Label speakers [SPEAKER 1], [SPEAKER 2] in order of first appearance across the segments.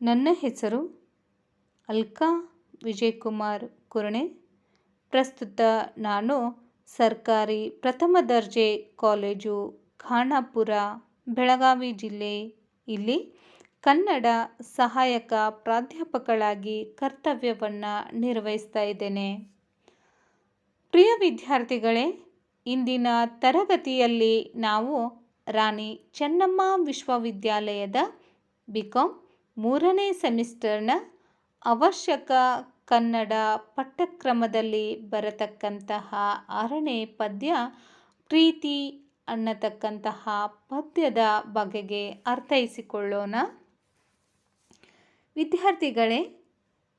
[SPEAKER 1] ನನ್ನ ಹೆಸರು ಅಲ್ಕಾ ವಿಜಯಕುಮಾರ್ ಕುರ್ಣೆ. ಪ್ರಸ್ತುತ ನಾನು ಸರ್ಕಾರಿ ಪ್ರಥಮ ದರ್ಜೆ ಕಾಲೇಜು ಖಾನಾಪುರ, ಬೆಳಗಾವಿ ಜಿಲ್ಲೆ ಇಲ್ಲಿ ಕನ್ನಡ ಸಹಾಯಕ ಪ್ರಾಧ್ಯಾಪಕಳಾಗಿ ಕರ್ತವ್ಯವನ್ನು ನಿರ್ವಹಿಸ್ತಾ ಇದ್ದೇನೆ. ಪ್ರಿಯ ವಿದ್ಯಾರ್ಥಿಗಳೇ, ಇಂದಿನ ತರಗತಿಯಲ್ಲಿ ನಾವು ರಾಣಿ ಚೆನ್ನಮ್ಮ ವಿಶ್ವವಿದ್ಯಾಲಯದ BCom 3ನೇ ಸೆಮಿಸ್ಟರ್ನ ಅವಶ್ಯಕ ಕನ್ನಡ ಪಠ್ಯಕ್ರಮದಲ್ಲಿ ಬರತಕ್ಕಂತಹ 6ನೇ ಪದ್ಯ ಪ್ರೀತಿ ಅನ್ನತಕ್ಕಂತಹ ಪದ್ಯದ ಬಗೆಗೆ ಅರ್ಥೈಸಿಕೊಳ್ಳೋಣ. ವಿದ್ಯಾರ್ಥಿಗಳೇ,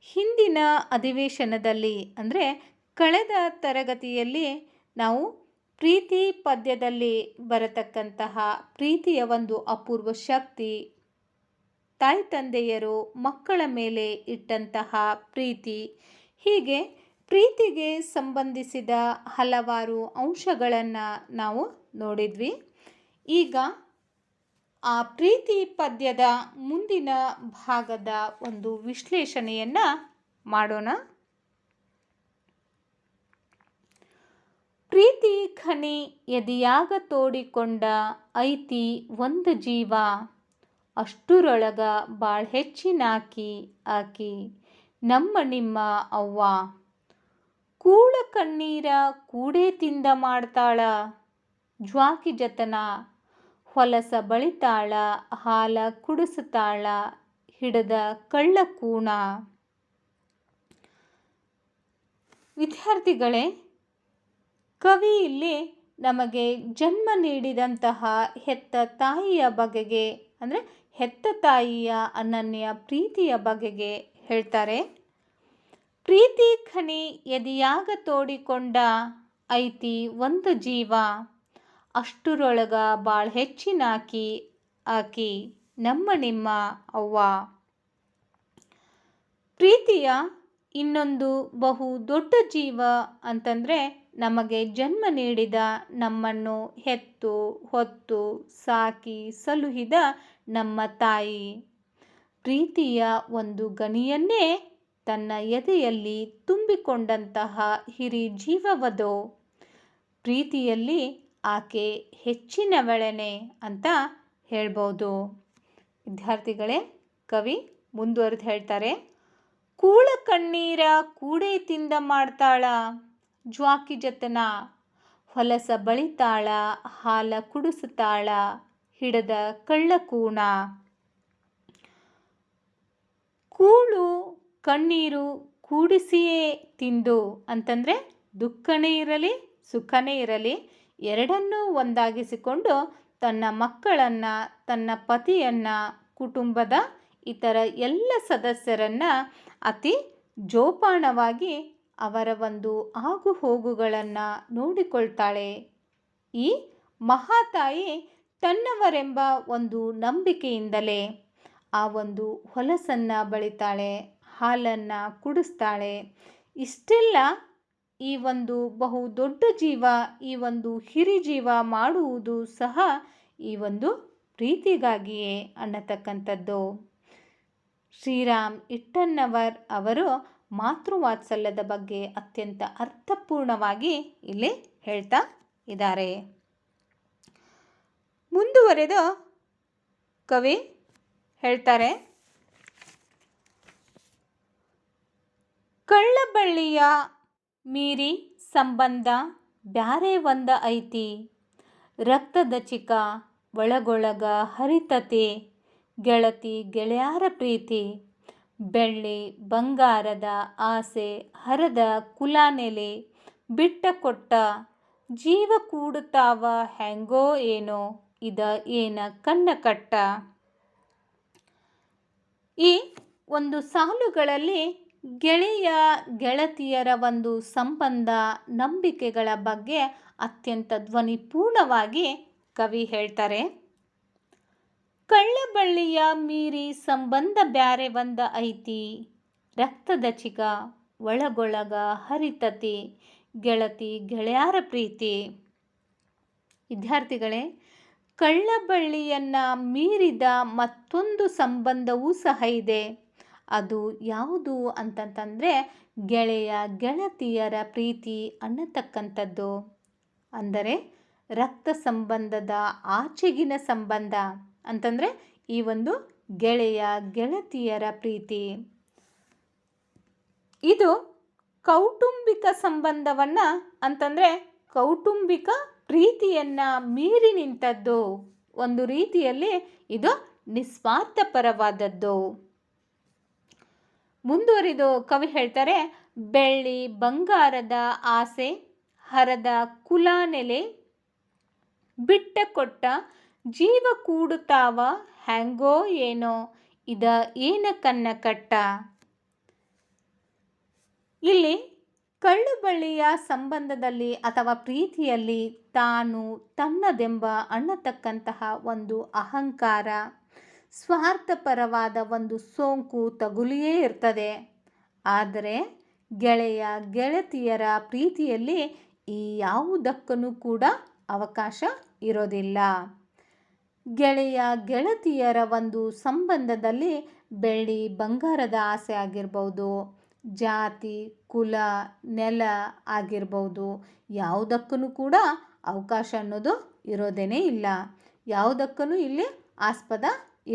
[SPEAKER 1] ಹಿಂದಿನ ಅಧಿವೇಶನದಲ್ಲಿ ಅಂದರೆ ಕಳೆದ ತರಗತಿಯಲ್ಲಿ ನಾವು ಪ್ರೀತಿ ಪದ್ಯದಲ್ಲಿ ಬರತಕ್ಕಂತಹ ಪ್ರೀತಿಯ ಒಂದು ಅಪೂರ್ವ ಶಕ್ತಿ, ತಾಯಿ ತಂದೆಯರು ಮಕ್ಕಳ ಮೇಲೆ ಇಟ್ಟಂತಹ ಪ್ರೀತಿ, ಹೀಗೆ ಪ್ರೀತಿಗೆ ಸಂಬಂಧಿಸಿದ ಹಲವಾರು ಅಂಶಗಳನ್ನು ನಾವು ನೋಡಿದ್ವಿ. ಈಗ ಆ ಪ್ರೀತಿ ಪದ್ಯದ ಮುಂದಿನ ಭಾಗದ ಒಂದು ವಿಶ್ಲೇಷಣೆಯನ್ನು ಮಾಡೋಣ. ಪ್ರೀತಿ ಖನಿ ಎದೆಯಾಗ ತೋಡಿಕೊಂಡ ಐತಿ ಒಂದು ಜೀವ, ಅಷ್ಟುರೊಳಗ ಬಾಳ್ ಹೆಚ್ಚಿನಾಕಿ ಆಕಿ ನಮ್ಮ ನಿಮ್ಮ ಅವ್ವ. ಕೂಳ ಕಣ್ಣೀರ ಕೂಡೇ ತಿಂದ ಮಾಡ್ತಾಳ, ಜ್ವಾಕಿ ಜತನ ಹೊಲಸ ಬಳಿತಾಳ, ಹಾಲ ಕುಡಿಸುತ್ತಾಳ ಹಿಡದ ಕಳ್ಳ ಕೂಣ. ವಿದ್ಯಾರ್ಥಿಗಳೇ, ಕವಿ ಇಲ್ಲಿ ನಮಗೆ ಜನ್ಮ ನೀಡಿದಂತಹ ಹೆತ್ತ ತಾಯಿಯ ಬಗೆಗೆ ಅಂದರೆ ಹೆತ್ತ ತಾಯಿಯ ಅನನ್ಯ ಪ್ರೀತಿಯ ಬಗೆಗೆ ಹೇಳ್ತಾರೆ. ಪ್ರೀತಿ ಖನಿ ಎದೆಯಾಗ ತೋಡಿಕೊಂಡ ಐತಿ ಒಂದು ಜೀವ, ಅಷ್ಟುರೊಳಗ ಬಾಳ್ ಹೆಚ್ಚಿನಾಕಿ ಆಕಿ ನಮ್ಮ ನಿಮ್ಮ ಅವ್ವ. ಪ್ರೀತಿಯ ಇನ್ನೊಂದು ಬಹು ದೊಡ್ಡ ಜೀವ ಅಂತಂದರೆ ನಮಗೆ ಜನ್ಮ ನೀಡಿದ, ನಮ್ಮನ್ನು ಹೆತ್ತು ಹೊತ್ತು ಸಾಕಿ ಸಲುಹಿದ ನಮ್ಮ ತಾಯಿ. ಪ್ರೀತಿಯ ಒಂದು ಗಣಿಯನ್ನೇ ತನ್ನ ಎದೆಯಲ್ಲಿ ತುಂಬಿಕೊಂಡಂತಹ ಹಿರಿ ಜೀವವದು. ಪ್ರೀತಿಯಲ್ಲಿ ಆಕೆ ಹೆಚ್ಚಿನವಳೆನೆ ಅಂತ ಹೇಳ್ಬೋದು. ವಿದ್ಯಾರ್ಥಿಗಳೇ, ಕವಿ ಮುಂದುವರೆದು ಹೇಳ್ತಾರೆ. ಕೂಳ ಕಣ್ಣೀರ ಕೂಡೇ ತಿಂದ ಮಾಡ್ತಾಳ, ಜ್ವಾಕಿ ಜತನ ಹೊಲಸ ಬಳಿತಾಳ, ಹಾಲ ಕುಡಿಸುತ್ತಾಳ ಹಿಡದ ಕಳ್ಳ ಕೂಣ. ಕೂಳು ಕಣ್ಣೀರು ಕೂಡಿಸಿಯೇ ತಿಂದು ಅಂತಂದರೆ ದುಃಖನೇ ಇರಲಿ ಸುಖನೇ ಇರಲಿ ಎರಡನ್ನೂ ಒಂದಾಗಿಸಿಕೊಂಡು ತನ್ನ ಮಕ್ಕಳನ್ನು, ತನ್ನ ಪತಿಯನ್ನು, ಕುಟುಂಬದ ಇತರ ಎಲ್ಲ ಸದಸ್ಯರನ್ನು ಅತಿ ಜೋಪಾನವಾಗಿ ಅವರ ಒಂದು ಆಗು ಹೋಗುಗಳನ್ನು ನೋಡಿಕೊಳ್ತಾಳೆ. ಈ ಮಹಾತಾಯಿ ತನ್ನವರೆಂಬ ಒಂದು ನಂಬಿಕೆಯಿಂದಲೇ ಆ ಒಂದು ಹೊಲಸನ್ನು ಬಳಿತಾಳೆ, ಹಾಲನ್ನು ಕುಡಿಸ್ತಾಳೆ. ಇಷ್ಟೆಲ್ಲ ಈ ಒಂದು ಬಹು ದೊಡ್ಡ ಜೀವ, ಈ ಒಂದು ಹಿರಿ ಜೀವ ಮಾಡುವುದು ಸಹ ಈ ಒಂದು ಪ್ರೀತಿಗಾಗಿಯೇ ಅನ್ನತಕ್ಕಂಥದ್ದು. ಶ್ರೀರಾಮ್ ಇಟ್ಟಣ್ಣವರ್ ಅವರು ಮಾತೃವಾತ್ಸಲ್ಯದ ಬಗ್ಗೆ ಅತ್ಯಂತ ಅರ್ಥಪೂರ್ಣವಾಗಿ ಇಲ್ಲಿ ಹೇಳ್ತಾ ಇದ್ದಾರೆ. ಮುಂದುವರೆದು ಕವಿ ಹೇಳ್ತಾರೆ. ಕಳ್ಳಬಳ್ಳಿಯ ಮೀರಿ ಸಂಬಂಧ ಬ್ಯಾರೆ ಒಂದ ಐತಿ, ರಕ್ತದ ಚಿಕ ಒಳಗೊಳಗ ಹರಿತತೆ ಗೆಳತಿ ಗೆಳೆಯಾರ ಪ್ರೀತಿ. ಬೆಳ್ಳಿ ಬಂಗಾರದ ಆಸೆ ಹರದ ಕುಲಾನೆಲೆ ಬಿಟ್ಟ ಕೊಟ್ಟ, ಜೀವ ಕೂಡುತ್ತಾವ ಹೆಂಗೋ ಏನೋ ಇದ ಏನ ಕಣ್ಣ ಕಟ್ಟ. ಈ ಒಂದು ಸಾಲುಗಳಲ್ಲಿ ಗೆಳೆಯ ಗೆಳತಿಯರ ಒಂದು ಸಂಬಂಧ, ನಂಬಿಕೆಗಳ ಬಗ್ಗೆ ಅತ್ಯಂತ ಧ್ವನಿಪೂರ್ಣವಾಗಿ ಕವಿ ಹೇಳ್ತಾರೆ. ಕಳ್ಳಬಳ್ಳಿಯ ಮೀರಿ ಸಂಬಂಧ ಬ್ಯಾರೆ ಒಂದ ಐತಿ, ರಕ್ತದ ಚಿಗ ಒಳಗೊಳಗ ಹರಿತತಿ ಗೆಳತಿ ಗೆಳೆಯಾರ ಪ್ರೀತಿ. ವಿದ್ಯಾರ್ಥಿಗಳೇ, ಕಳ್ಳಬಳ್ಳಿಯನ್ನು ಮೀರಿದ ಮತ್ತೊಂದು ಸಂಬಂಧವೂ ಸಹ ಇದೆ. ಅದು ಯಾವುದು ಅಂತಂತಂದರೆ ಗೆಳೆಯ ಗೆಳತಿಯರ ಪ್ರೀತಿ ಅನ್ನತಕ್ಕಂಥದ್ದು. ಅಂದರೆ ರಕ್ತ ಸಂಬಂಧದ ಆಚೆಗಿನ ಸಂಬಂಧ ಅಂತಂದರೆ ಈ ಒಂದು ಗೆಳೆಯ ಗೆಳತಿಯರ ಪ್ರೀತಿ. ಇದು ಕೌಟುಂಬಿಕ ಸಂಬಂಧವನ್ನು ಅಂತಂದರೆ ಕೌಟುಂಬಿಕ ಪ್ರೀತಿಯನ್ನು ಮೀರಿ ನಿಂತದ್ದು. ಒಂದು ರೀತಿಯಲ್ಲಿ ಇದು ನಿಸ್ವಾರ್ಥಪರವಾದದ್ದು. ಮುಂದುವರಿದು ಕವಿ ಹೇಳ್ತಾರೆ, ಬೆಳ್ಳಿ ಬಂಗಾರದ ಆಸೆ ಹರದ ಕುಲ ನೆಲೆ ಬಿಟ್ಟ ಕೊಟ್ಟ ಜೀವ ಕೂಡುತ್ತಾವ ಹ್ಯಾಂಗೋ ಏನೋ ಇದ ಏನ ಕನ್ನ ಕಟ್ಟ. ಇಲ್ಲಿ ಕಳ್ಳುಬಳ್ಳಿಯ ಸಂಬಂಧದಲ್ಲಿ ಅಥವಾ ಪ್ರೀತಿಯಲ್ಲಿ ತಾನು ತನ್ನದೆಂಬ ಅನ್ನತಕ್ಕಂತಹ ಒಂದು ಅಹಂಕಾರ, ಸ್ವಾರ್ಥಪರವಾದ ಒಂದು ಸೋಂಕು ತಗುಲಿಯೇ ಇರ್ತದೆ. ಆದರೆ ಗೆಳೆಯ ಗೆಳತಿಯರ ಪ್ರೀತಿಯಲ್ಲಿ ಈ ಯಾವುದಕ್ಕೂ ಕೂಡ ಅವಕಾಶ ಇರೋದಿಲ್ಲ. ಗೆಳೆಯ ಗೆಳತಿಯರ ಒಂದು ಸಂಬಂಧದಲ್ಲಿ ಬೆಳ್ಳಿ ಬಂಗಾರದ ಆಸೆ ಆಗಿರ್ಬೋದು, ಜಾತಿ ಕುಲ ನೆಲ ಆಗಿರ್ಬೋದು, ಯಾವುದಕ್ಕೂ ಕೂಡ ಅವಕಾಶ ಅನ್ನೋದು ಇರೋದೇ ಇಲ್ಲ. ಯಾವುದಕ್ಕೂ ಇಲ್ಲಿ ಆಸ್ಪದ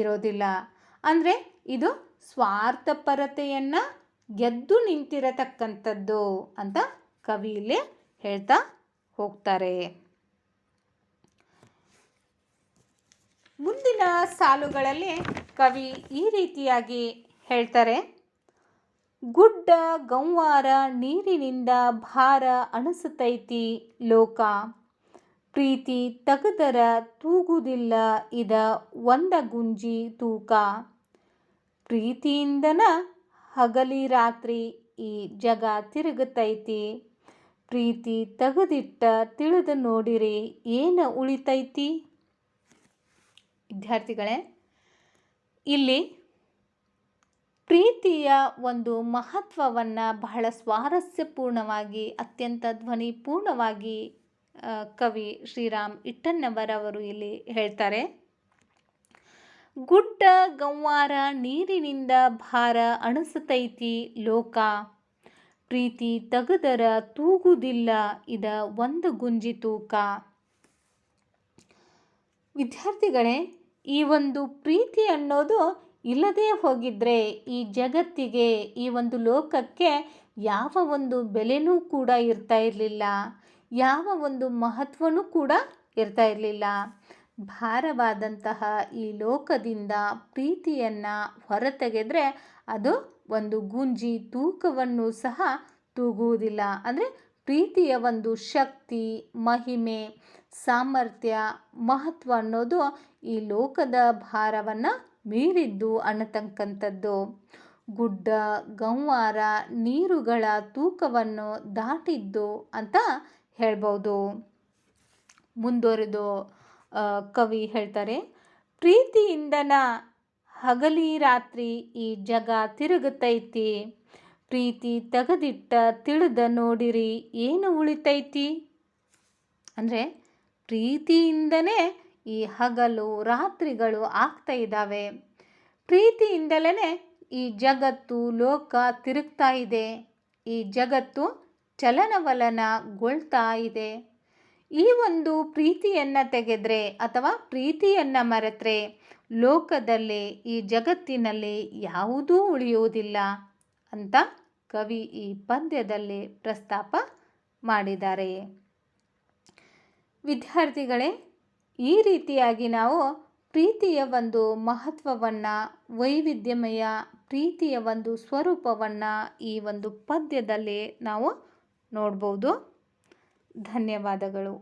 [SPEAKER 1] ಇರೋದಿಲ್ಲ. ಅಂದರೆ ಇದು ಸ್ವಾರ್ಥಪರತೆಯನ್ನು ಗೆದ್ದು ನಿಂತಿರತಕ್ಕಂಥದ್ದು ಅಂತ ಕವಿ ಇಲ್ಲಿ ಹೇಳ್ತಾ ಹೋಗ್ತಾರೆ. ಮುಂದಿನ ಸಾಲುಗಳಲ್ಲಿ ಕವಿ ಈ ರೀತಿಯಾಗಿ ಹೇಳ್ತಾರೆ, ಗುಡ್ಡ ಗಂವಾರ ನೀರಿನಿಂದ ಭಾರ ಅಣಸತೈತಿ ಲೋಕ, ಪ್ರೀತಿ ತಗದರ ತೂಗುದಿಲ್ಲ ಇದ ಒಂದ ಗುಂಜಿ ತೂಕ, ಪ್ರೀತಿಯಿಂದನ ಹಗಲಿ ರಾತ್ರಿ ಈ ಜಗ ತಿರುಗತೈತಿ, ಪ್ರೀತಿ ತಗದಿಟ್ಟ ತಿಳಿದು ನೋಡಿರಿ ಏನ ಉಳಿತೈತಿ. ವಿದ್ಯಾರ್ಥಿಗಳೇ, ಇಲ್ಲಿ ಪ್ರೀತಿಯ ಒಂದು ಮಹತ್ವವನ್ನು ಬಹಳ ಸ್ವಾರಸ್ಯಪೂರ್ಣವಾಗಿ ಅತ್ಯಂತ ಧ್ವನಿಪೂರ್ಣವಾಗಿ ಕವಿ ಶ್ರೀರಾಮ್ ಇಟ್ಟಣ್ಣವರವರು ಇಲ್ಲಿ ಹೇಳ್ತಾರೆ. ಗುಡ್ಡ ಗಂವಾರ ನೀರಿನಿಂದ ಭಾರ ಅಣಸತೈತಿ ಲೋಕ, ಪ್ರೀತಿ ತಗದರ ತೂಗುದಿಲ್ಲ ಇದ ಒಂದು ಗುಂಜಿ ತೂಕ. ವಿದ್ಯಾರ್ಥಿಗಳೇ, ಈ ಒಂದು ಪ್ರೀತಿ ಅನ್ನೋದು ಇಲ್ಲದೇ ಹೋಗಿದ್ರೆ ಈ ಜಗತ್ತಿಗೆ, ಈ ಒಂದು ಲೋಕಕ್ಕೆ ಯಾವ ಒಂದು ಬೆಲೆನೂ ಕೂಡ ಇರ್ತಾ ಇರಲಿಲ್ಲ, ಯಾವ ಒಂದು ಮಹತ್ವನೂ ಕೂಡ ಇರ್ತಾ ಇರಲಿಲ್ಲ. ಭಾರವಾದಂತಹ ಈ ಲೋಕದಿಂದ ಪ್ರೀತಿಯನ್ನು ಹೊರತೆಗೆದರೆ ಅದು ಒಂದು ಗುಂಜಿ ತೂಕವನ್ನು ಸಹ ತೂಗುವುದಿಲ್ಲ. ಅಂದರೆ ಪ್ರೀತಿಯ ಒಂದು ಶಕ್ತಿ, ಮಹಿಮೆ, ಸಾಮರ್ಥ್ಯ, ಮಹತ್ವ ಅನ್ನೋದು ಈ ಲೋಕದ ಭಾರವನ್ನು ಮೀರಿದ್ದು ಅನ್ನತಕ್ಕಂಥದ್ದು. ಗುಡ್ಡ ಗಂವಾರ ನೀರುಗಳ ತೂಕವನ್ನು ದಾಟಿದ್ದು ಅಂತ ಹೇಳ್ಬೋದು. ಮುಂದುವರೆದು ಕವಿ ಹೇಳ್ತಾರೆ, ಪ್ರೀತಿಯಿಂದನ ಹಗಲಿ ರಾತ್ರಿ ಈ ಜಗ ತಿರುಗತೈತಿ, ಪ್ರೀತಿ ತೆಗೆದಿಟ್ಟ ತಿಳಿದ ನೋಡಿರಿ ಏನು ಉಳಿತೈತಿ. ಅಂದರೆ ಪ್ರೀತಿಯಿಂದನೇ ಈ ಹಗಲು ರಾತ್ರಿಗಳು ಆಗ್ತಾ ಇದ್ದಾವೆ, ಪ್ರೀತಿಯಿಂದಲೇ ಈ ಜಗತ್ತು ಲೋಕ ತಿರುಗ್ತಾ ಇದೆ, ಈ ಜಗತ್ತು ಚಲನವಲನಗೊಳ್ತಾ ಇದೆ. ಈ ಒಂದು ಪ್ರೀತಿಯನ್ನು ತೆಗೆದರೆ ಅಥವಾ ಪ್ರೀತಿಯನ್ನು ಮರೆತರೆ ಲೋಕದಲ್ಲಿ ಈ ಜಗತ್ತಿನಲ್ಲಿ ಯಾವುದೂ ಉಳಿಯುವುದಿಲ್ಲ ಅಂತ ಕವಿ ಈ ಪದ್ಯದಲ್ಲಿ ಪ್ರಸ್ತಾಪ ಮಾಡಿದ್ದಾರೆ. ವಿದ್ಯಾರ್ಥಿಗಳೇ, ಈ ರೀತಿಯಾಗಿ ನಾವು ಪ್ರೀತಿಯ ಒಂದು ಮಹತ್ವವನ್ನು, ವೈವಿಧ್ಯಮಯ ಪ್ರೀತಿಯ ಒಂದು ಸ್ವರೂಪವನ್ನು ಈ ಒಂದು ಪದ್ಯದಲ್ಲಿ ನಾವು ನೋಡ್ಬೋದು. ಧನ್ಯವಾದಗಳು.